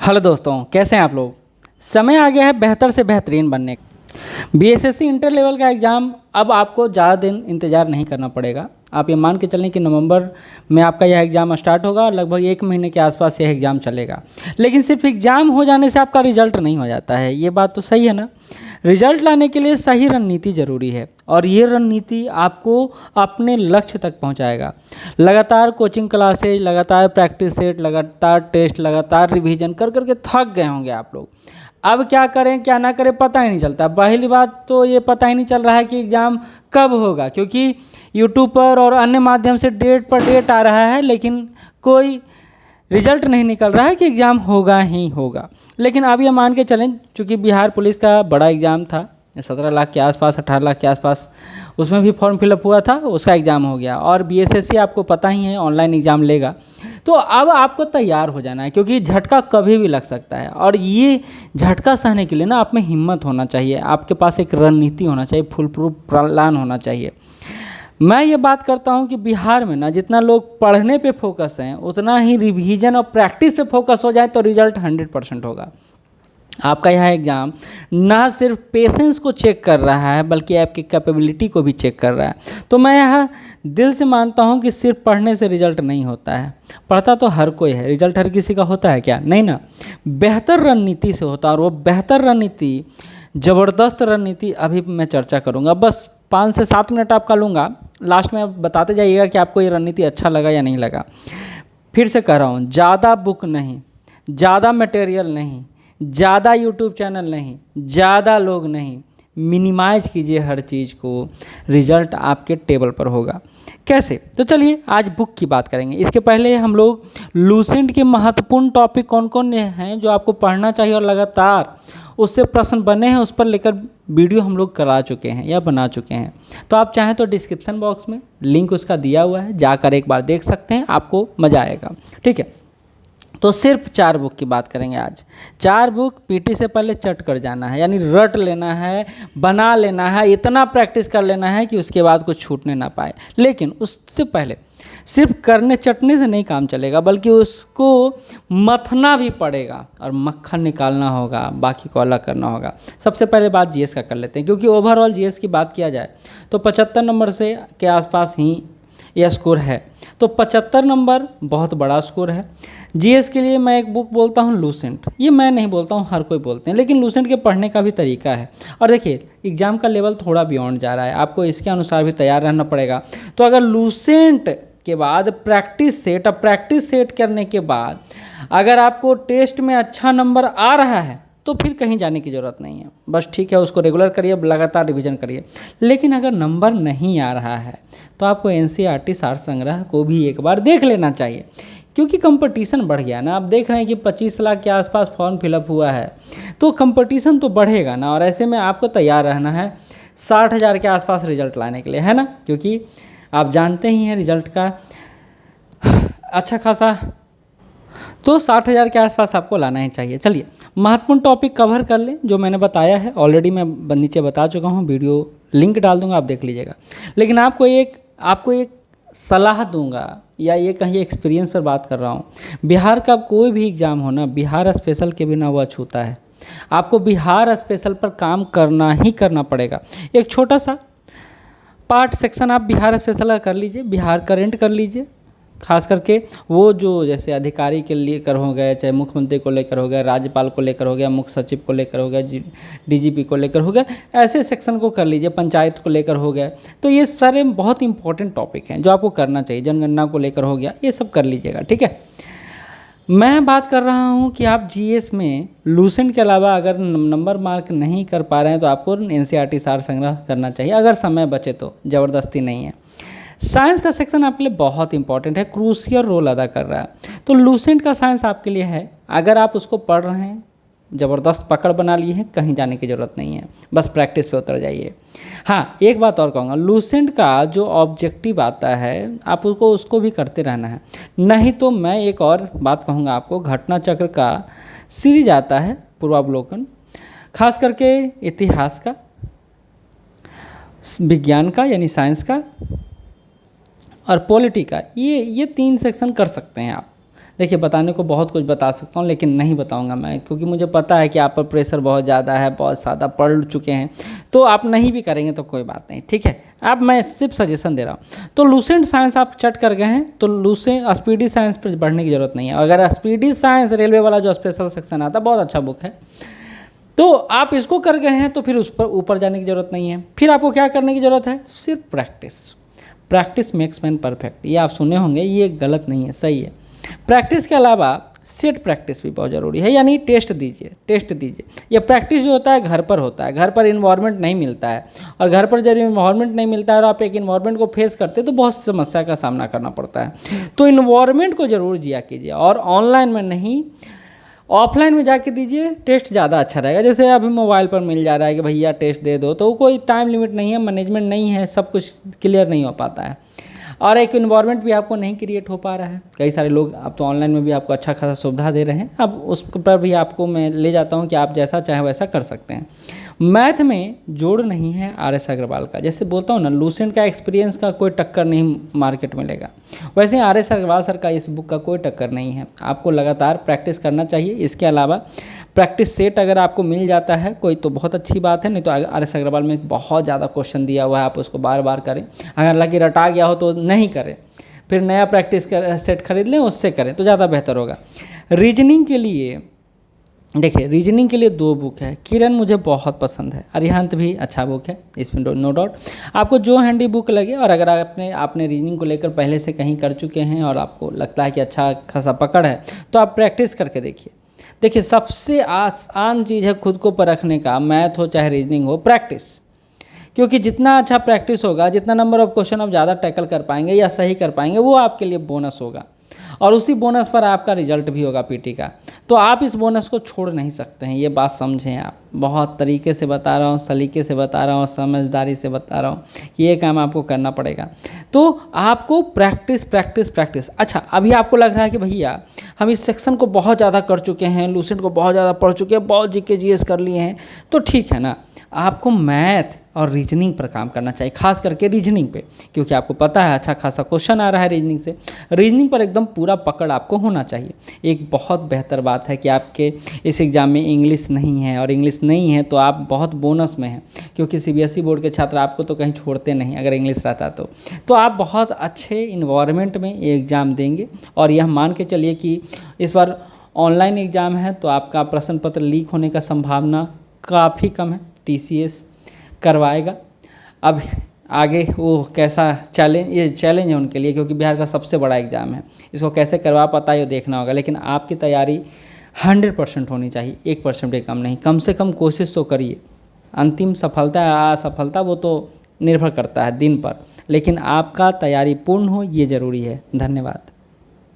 Hello दोस्तों, कैसे हैं आप लोग। समय आ गया है बेहतर से बेहतरीन बनने का। बीएसएससी इंटर लेवल का एग्ज़ाम अब आपको ज़्यादा दिन इंतज़ार नहीं करना पड़ेगा। आप ये मान के चलें कि नवंबर में आपका यह एग्ज़ाम स्टार्ट होगा और लगभग 1 महीने के आसपास यह एग्ज़ाम चलेगा। लेकिन सिर्फ एग्ज़ाम हो जाने से आपका रिजल्ट नहीं हो जाता है, ये बात तो सही है ना। रिजल्ट लाने के लिए सही रणनीति ज़रूरी है और ये रणनीति आपको अपने लक्ष्य तक पहुंचाएगा। लगातार कोचिंग क्लासेज, लगातार प्रैक्टिस सेट, लगातार टेस्ट, लगातार रिवीजन कर कर के थक गए होंगे आप लोग। अब क्या करें क्या ना करें पता ही नहीं चलता। पहली बात तो ये पता ही नहीं चल रहा है कि एग्ज़ाम कब होगा, क्योंकि यूट्यूब पर और अन्य माध्यम से डेट पर डेट आ रहा है, लेकिन कोई रिजल्ट नहीं निकल रहा है कि एग्ज़ाम होगा ही होगा। लेकिन अब ये मान के चलें, चूँकि बिहार पुलिस का बड़ा एग्ज़ाम था 17 लाख के आसपास, 18 लाख के आसपास, उसमें भी फॉर्म फिलअप हुआ था, उसका एग्ज़ाम हो गया। और बीएसएससी आपको पता ही है ऑनलाइन एग्ज़ाम लेगा। तो अब आपको तैयार हो जाना है, क्योंकि झटका कभी भी लग सकता है। और ये झटका सहने के लिए ना आप में हिम्मत होना चाहिए, आपके पास एक रणनीति होना चाहिए, फुल प्रूफ प्लान होना चाहिए। मैं ये बात करता हूँ कि बिहार में ना जितना लोग पढ़ने पे फोकस हैं, उतना ही रिवीजन और प्रैक्टिस पे फोकस हो जाए तो रिजल्ट 100% होगा। आपका यह एग्ज़ाम ना सिर्फ पेशेंस को चेक कर रहा है, बल्कि आपकी कैपेबिलिटी को भी चेक कर रहा है। तो मैं यह दिल से मानता हूँ कि सिर्फ पढ़ने से रिजल्ट नहीं होता है। पढ़ता तो हर कोई है, रिजल्ट हर किसी का होता है क्या? नहीं ना। बेहतर रणनीति से होता है, और वो बेहतर रणनीति, ज़बरदस्त रणनीति अभी मैं चर्चा करूँगा। बस 5 से 7 मिनट आपका लूँगा, लास्ट में बताते जाइएगा कि आपको ये रणनीति अच्छा लगा या नहीं लगा। फिर से कह रहा हूँ, ज़्यादा बुक नहीं, ज़्यादा मटेरियल नहीं, ज़्यादा यूट्यूब चैनल नहीं, ज़्यादा लोग नहीं, मिनिमाइज कीजिए हर चीज़ को, रिजल्ट आपके टेबल पर होगा। कैसे? तो चलिए आज बुक की बात करेंगे। इसके पहले हम लोग लूसेंट के महत्वपूर्ण टॉपिक कौन कौन हैं जो आपको पढ़ना चाहिए और लगातार उससे प्रश्न बने हैं, उस पर लेकर वीडियो हम लोग करा चुके हैं या बना चुके हैं। तो आप चाहें तो डिस्क्रिप्शन बॉक्स में लिंक उसका दिया हुआ है, जाकर एक बार देख सकते हैं, आपको मज़ा आएगा। ठीक है, तो सिर्फ 4 बुक की बात करेंगे आज। 4 बुक पीटी से पहले चट कर जाना है, यानी रट लेना है, बना लेना है, इतना प्रैक्टिस कर लेना है कि उसके बाद कुछ छूटने ना पाए। लेकिन उससे पहले सिर्फ करने चटने से नहीं काम चलेगा, बल्कि उसको मथना भी पड़ेगा और मक्खन निकालना होगा, बाकी को अलग करना होगा। सबसे पहले बात जीएस का कर लेते हैं, क्योंकि ओवरऑल जीएस की बात किया जाए तो 75 नंबर से के आसपास ही यह स्कोर है। तो 75 नंबर बहुत बड़ा स्कोर है। जीएस के लिए मैं एक बुक बोलता हूँ लूसेंट। ये मैं नहीं बोलता हूँ, हर कोई बोलते हैं, लेकिन लूसेंट के पढ़ने का भी तरीका है। और देखिए, एग्ज़ाम का लेवल थोड़ा बियॉन्ड जा रहा है, आपको इसके अनुसार भी तैयार रहना पड़ेगा। तो अगर लूसेंट के बाद प्रैक्टिस सेट, अब प्रैक्टिस सेट करने के बाद अगर आपको टेस्ट में अच्छा नंबर आ रहा है तो फिर कहीं जाने की ज़रूरत नहीं है। बस ठीक है, उसको रेगुलर करिए, लगातार रिवीजन करिए। लेकिन अगर नंबर नहीं आ रहा है तो आपको एनसीईआरटी सार संग्रह को भी एक बार देख लेना चाहिए, क्योंकि कंपटीशन बढ़ गया ना। आप देख रहे हैं कि 25 लाख के आसपास फॉर्म फिलअप हुआ है, तो कंपटीशन तो बढ़ेगा ना। और ऐसे में आपको तैयार रहना है 60,000 के आसपास रिजल्ट लाने के लिए, है ना। क्योंकि आप जानते ही हैं रिजल्ट का अच्छा खासा, तो 60,000 के आसपास आपको लाना ही चाहिए। चलिए महत्वपूर्ण टॉपिक कवर कर लें जो मैंने बताया है, ऑलरेडी मैं नीचे बता चुका हूँ, वीडियो लिंक डाल दूंगा, आप देख लीजिएगा। लेकिन आपको एक सलाह दूंगा, या ये कहीं एक्सपीरियंस पर बात कर रहा हूँ। बिहार का कोई भी एग्ज़ाम हो ना, बिहार स्पेशल के बिना वो अछूता है। आपको बिहार स्पेशल पर काम करना ही करना पड़ेगा। एक छोटा सा पार्ट सेक्शन आप बिहार स्पेशल का कर लीजिए, बिहार करेंट कर लीजिए। खास करके वो जो जैसे अधिकारी के लेकर हो गए, चाहे मुख्यमंत्री को लेकर हो गया, राज्यपाल को लेकर हो गया, मुख्य सचिव को लेकर हो गया, डीजीपी को लेकर हो गया, ऐसे सेक्शन को कर लीजिए। पंचायत को लेकर हो गया। तो ये सारे बहुत इंपॉर्टेंट टॉपिक हैं जो आपको करना चाहिए। जनगणना को लेकर हो गया, ये सब कर लीजिएगा। ठीक है, मैं बात कर रहा हूँ कि आप जीएस में लूसेंट के अलावा अगर नंबर मार्क नहीं कर पा रहे हैं तो आपको एनसीईआरटी सार संग्रह करना चाहिए, अगर समय बचे तो, ज़बरदस्ती नहीं है। साइंस का सेक्शन आपके लिए बहुत इंपॉर्टेंट है, क्रूशियल रोल अदा कर रहा है। तो लूसेंट का साइंस आपके लिए है, अगर आप उसको पढ़ रहे हैं, ज़बरदस्त पकड़ बना लिए हैं, कहीं जाने की ज़रूरत नहीं है, बस प्रैक्टिस पे उतर जाइए। हाँ, एक बात और कहूँगा, लूसेंट का जो ऑब्जेक्टिव आता है आप उसको भी करते रहना है। नहीं तो मैं एक और बात कहूँगा आपको, घटना चक्र का सीरीज आता है, पूर्वावलोकन, खास करके इतिहास का, विज्ञान का यानी साइंस का, और पॉलिटी का, ये 3 सेक्शन कर सकते हैं आप। देखिए बताने को बहुत कुछ बता सकता हूँ लेकिन नहीं बताऊँगा मैं, क्योंकि मुझे पता है कि आप पर प्रेशर बहुत ज़्यादा है, बहुत ज़्यादा पढ़ चुके हैं, तो आप नहीं भी करेंगे तो कोई बात नहीं, ठीक है। अब मैं सिर्फ सजेशन दे रहा हूँ। तो लूसेंट साइंस आप चट कर गए हैं तो लूसेंट स्पीडी साइंस पर बढ़ने की ज़रूरत नहीं है। अगर स्पीडी साइंस रेलवे वाला जो स्पेशल सेक्शन आता है बहुत अच्छा बुक है, तो आप इसको कर गए हैं तो फिर उस पर ऊपर जाने की ज़रूरत नहीं है। फिर आपको क्या करने की ज़रूरत है? सिर्फ practice. Practice makes man perfect, ये आप सुने होंगे, ये गलत नहीं है, सही है। प्रैक्टिस के अलावा सेट प्रैक्टिस भी बहुत ज़रूरी है, यानी टेस्ट दीजिए, टेस्ट दीजिए। ये प्रैक्टिस जो होता है घर पर होता है, घर पर इन्वायरमेंट नहीं मिलता है, और घर पर जब इन्वायरमेंट नहीं मिलता है और आप एक इन्वायरमेंट को फेस करते हैं तो बहुत समस्या का सामना करना पड़ता है। तो इन्वायरमेंट को ज़रूर जिया कीजिए, और ऑनलाइन में नहीं, ऑफलाइन में जाके दीजिए, टेस्ट ज़्यादा अच्छा रहेगा। जैसे अभी मोबाइल पर मिल जा रहा है कि भैया टेस्ट दे दो, तो कोई टाइम लिमिट नहीं है, मैनेजमेंट नहीं है, सब कुछ क्लियर नहीं हो पाता है, और एक इन्वायरमेंट भी आपको नहीं क्रिएट हो पा रहा है। कई सारे लोग अब तो ऑनलाइन में भी आपको अच्छा खासा सुविधा दे रहे हैं, अब उस पर भी आपको मैं ले जाता हूं कि आप जैसा चाहें वैसा कर सकते हैं। मैथ में जोड़ नहीं है RS अग्रवाल का, जैसे बोलता हूँ ना, लूसेंट का एक्सपीरियंस का कोई टक्कर नहीं मार्केट में लेगा, वैसे RS अग्रवाल सर का इस बुक का कोई टक्कर नहीं है। आपको लगातार प्रैक्टिस करना चाहिए। इसके अलावा प्रैक्टिस सेट अगर आपको मिल जाता है कोई तो बहुत अच्छी बात है, नहीं तो RS अग्रवाल में बहुत ज़्यादा क्वेश्चन दिया हुआ है, आप उसको बार बार करें। अगर लकी रटा गया हो तो नहीं करें, फिर नया प्रैक्टिस सेट खरीद लें, उससे करें तो ज़्यादा बेहतर होगा। रीजनिंग के लिए देखिए, रीजनिंग के लिए 2 बुक है। किरण मुझे बहुत पसंद है, अरिहंत भी अच्छा बुक है, इसमें नो डाउट। आपको जो हैंडी बुक लगे, और अगर आपने रीजनिंग को लेकर पहले से कहीं कर चुके हैं और आपको लगता है कि अच्छा खासा पकड़ है, तो आप प्रैक्टिस करके देखिए। देखिए सबसे आसान चीज़ है खुद को परखने का, मैथ हो चाहे रीजनिंग हो, प्रैक्टिस। क्योंकि जितना अच्छा प्रैक्टिस होगा, जितना नंबर ऑफ क्वेश्चन आप ज़्यादा टैकल कर पाएंगे या सही कर पाएंगे, वो आपके लिए बोनस होगा, और उसी बोनस पर आपका रिजल्ट भी होगा PT का। तो आप इस बोनस को छोड़ नहीं सकते हैं, ये बात समझें आप। बहुत तरीके से बता रहा हूँ, सलीके से बता रहा हूँ, समझदारी से बता रहा हूँ कि ये काम आपको करना पड़ेगा। तो आपको प्रैक्टिस प्रैक्टिस प्रैक्टिस। अच्छा, अभी आपको लग रहा है कि भैया हम इस सेक्शन को बहुत ज़्यादा कर चुके हैं, लूसेंट को बहुत ज़्यादा पढ़ चुके हैं, बहुत GK GS कर लिए हैं, तो ठीक है ना, आपको मैथ और रीजनिंग पर काम करना चाहिए, खास करके रीजनिंग पे, क्योंकि आपको पता है अच्छा खासा क्वेश्चन आ रहा है रीजनिंग से। रीजनिंग पर एकदम पूरा पकड़ आपको होना चाहिए। एक बहुत बेहतर बात है कि आपके इस एग्ज़ाम में इंग्लिश नहीं है, और इंग्लिश नहीं है तो आप बहुत बोनस में हैं, क्योंकि CBSE बोर्ड के छात्र आपको तो कहीं छोड़ते नहीं अगर इंग्लिश रहता तो आप बहुत अच्छे इन्वायरमेंट में ये एग्ज़ाम देंगे। और यह मान के चलिए कि इस बार ऑनलाइन एग्ज़ाम है तो आपका प्रश्न पत्र लीक होने का संभावना काफ़ी कम है, TCS करवाएगा। अब आगे वो कैसा ये चैलेंज है उनके लिए, क्योंकि बिहार का सबसे बड़ा एग्ज़ाम है, इसको कैसे करवा पाता है ये देखना होगा। लेकिन आपकी तैयारी 100% होनी चाहिए, 1% भी कम नहीं, कम से कम कोशिश तो करिए। अंतिम सफलता या असफलता वो तो निर्भर करता है दिन पर, लेकिन आपका तैयारी पूर्ण हो ये ज़रूरी है। धन्यवाद।